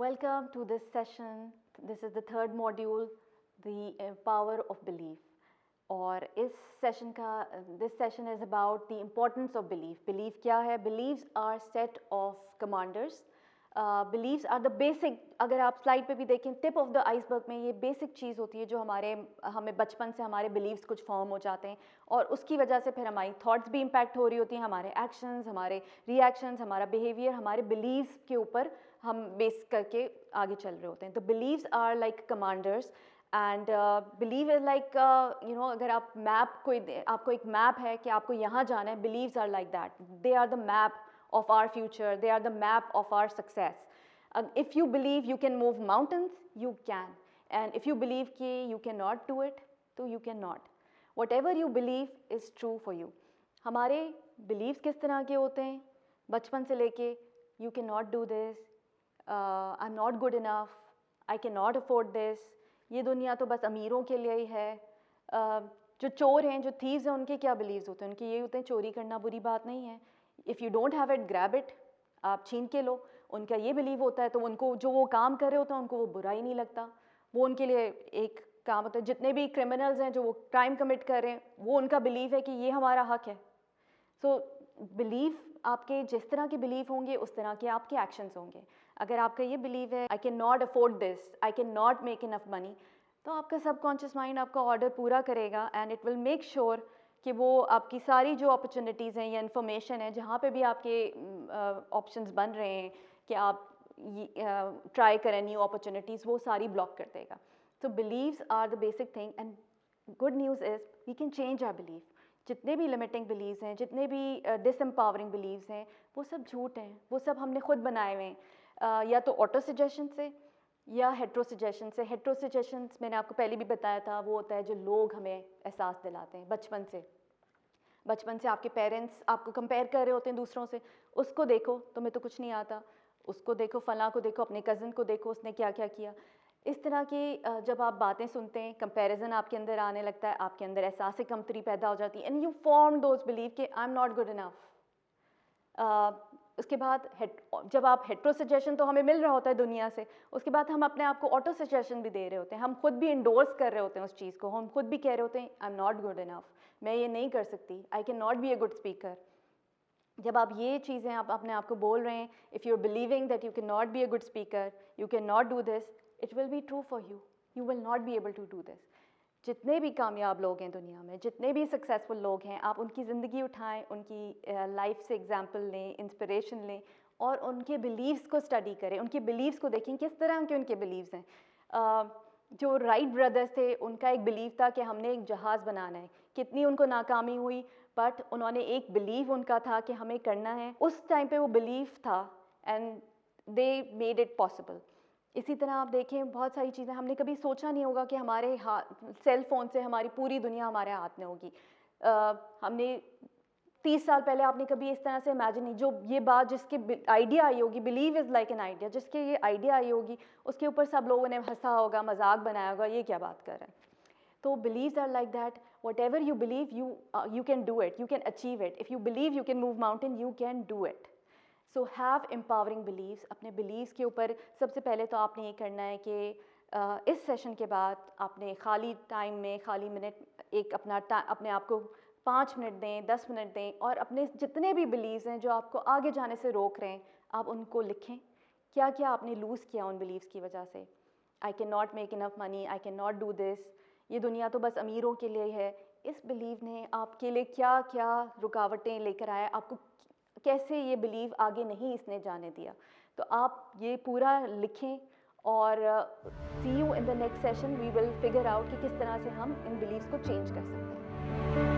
Welcome to this session. This is the third module, the power of belief. और इस session का this session is about the importance of belief. Belief क्या है? Beliefs are set of commanders. Beliefs are the basic. अगर आप slide पे भी देखें, टिप ऑफ द आइसबर्ग में ये बेसिक चीज़ होती है जो हमें बचपन से हमारे बिलीव्स कुछ फॉर्म हो जाते हैं और उसकी वजह से फिर हमारी थॉट्स भी इम्पैक्ट हो रही होती हैं, हमारे एक्शंस, हमारे रिएक्शंस, हमारा बिहेवियर हमारे बिलीव्स के ऊपर हम बेस करके आगे चल रहे होते हैं. तो beliefs are like commanders and belief is like अगर आप आपको एक मैप है कि आपको यहाँ जाना है, beliefs are like that. They are the map of our future, they are the map of our success. If you believe you can move mountains, you can. And if you believe कि you cannot do it, तो you cannot. Whatever you believe is true for you. हमारे beliefs किस तरह के होते हैं? बचपन से लेके you cannot do this, I'm not good enough, I cannot afford this, ये दुनिया तो बस अमीरों के लिए ही है. जो चोर हैं, जो thieves हैं, उनके क्या beliefs होते हैं? उनके ये होते हैं चोरी करना बुरी बात नहीं है. If you don't have it, grab it, आप छीन के लो. उनका ये बिलीव होता है, तो उनको जो वो काम कर रहे होते हैं उनको वो बुरा ही नहीं लगता. वो उनके लिए एक काम होता है. जितने भी क्रिमिनल्स हैं जो वो क्राइम कमिट कर रहे हैं, वो उनका बिलीव है कि ये हमारा हक है. सो बिलीव आपके जिस तरह के बिलीव होंगे उस तरह के आपके एक्शंस होंगे. अगर आपका ये बिलीव है I can not afford this, I can not make enough money, तो आपका सबकॉन्शियस माइंड आपका ऑर्डर पूरा करेगा and it will make sure कि वो आपकी सारी जो अपॉर्चुनिटीज़ हैं या इन्फॉर्मेशन है, जहाँ पे भी आपके ऑप्शंस बन रहे हैं कि आप ट्राई करें न्यू अपॉर्चुनिटीज़, वो सारी ब्लॉक कर देगा. So believes are the basic thing and good news is we can change our believe. जितने भी लिमिटिंग बिलीव्स हैं, जितने भी डिसएम्पावरिंग बिलीव्स हैं, वो सब झूठ हैं. वो सब हमने खुद बनाए हुए हैं, या तो ऑटो सजेशन से या हेट्रो सजेशन से. हेट्रो सजेशंस मैंने आपको पहले भी बताया था, वो होता है जो लोग हमें एहसास दिलाते हैं बचपन से. आपके पेरेंट्स आपको कंपेयर कर रहे होते हैं दूसरों से. उसको देखो, तुम्हें तो कुछ नहीं आता. उसको देखो, फलां को देखो, अपने कज़न को देखो, उसने क्या क्या किया. इस तरह की जब आप बातें सुनते हैं, कंपैरिजन आपके अंदर आने लगता है, आपके अंदर एहसास कमतरी पैदा हो जाती है and you form those believe कि I am not good enough. उसके बाद जब आप हेट्रो सजेशन तो हमें मिल रहा होता है दुनिया से, उसके बाद हम अपने आप को ऑटो सजेशन भी दे रहे होते हैं. हम खुद भी इंडोर्स कर रहे होते हैं उस चीज़ को. हम खुद भी कह रहे होते हैं आई एम नॉट गुड इनफ, मैं ये नहीं कर सकती, I can not be a good speaker. जब आप ये चीज़ें आप अपने आप को बोल रहे हैं, if you are believing that you can not be a good speaker, you can not do this, it will be true for you. You will not be able to do this. जितने भी कामयाब लोग हैं दुनिया में, जितने भी successful लोग हैं, आप उनकी ज़िंदगी उठाएं, उनकी लाइफ से एग्जांपल लें, इंस्पिरेशन लें और उनके बिलीव्स को स्टडी करें. उनके बिलीव्स को देखें किस तरह के उनके बिलीव्स हैं. जो राइट ब्रदर्स थे, उनका एक बिलीव था कि हमने एक जहाज़ बनाना है. कितनी उनको नाकामी हुई, बट उन्होंने एक बिलीव उनका था कि हमें करना है. उस टाइम पे वो बिलीव था and they made it possible. इसी तरह आप देखें बहुत सारी चीज़ें हमने कभी सोचा नहीं होगा कि हमारे हाथ सेल फ़ोन से हमारी पूरी दुनिया हमारे हाथ में होगी. हमने 30 साल पहले आपने कभी इस तरह से इमेजिन नहीं, जो ये बात जिसके आइडिया आई होगी, believe is like an idea, जिसके ये आइडिया आई होगी उसके ऊपर सब लोगों ने हंसा होगा, मजाक बनाया होगा, ये क्या बात कर रहे हैं. तो beliefs are like that. Whatever you believe you can do it, you can achieve it. If you believe you can move mountain, you can do it. So have empowering beliefs. अपने beliefs के ऊपर सबसे पहले तो आपने ये करना है कि इस सेशन के बाद आपने खाली टाइम में, खाली मिनट एक अपने आप को 5 मिनट दें, 10 मिनट दें और अपने जितने भी बिलीव्स हैं जो आपको आगे जाने से रोक रहे हैं, आप उनको लिखें. क्या क्या आपने लूज़ किया उन बिलीव्स की वजह से. I can not make enough money, I can not do this, ये दुनिया तो बस अमीरों के लिए है. इस बिलीव ने आपके लिए क्या क्या रुकावटें लेकर आया, आपको कैसे ये बिलीव आगे नहीं इसने जाने दिया. तो आप ये पूरा लिखें और see you in the next session. We will figure out कि किस तरह से हम इन बिलीव्स को चेंज कर सकते हैं.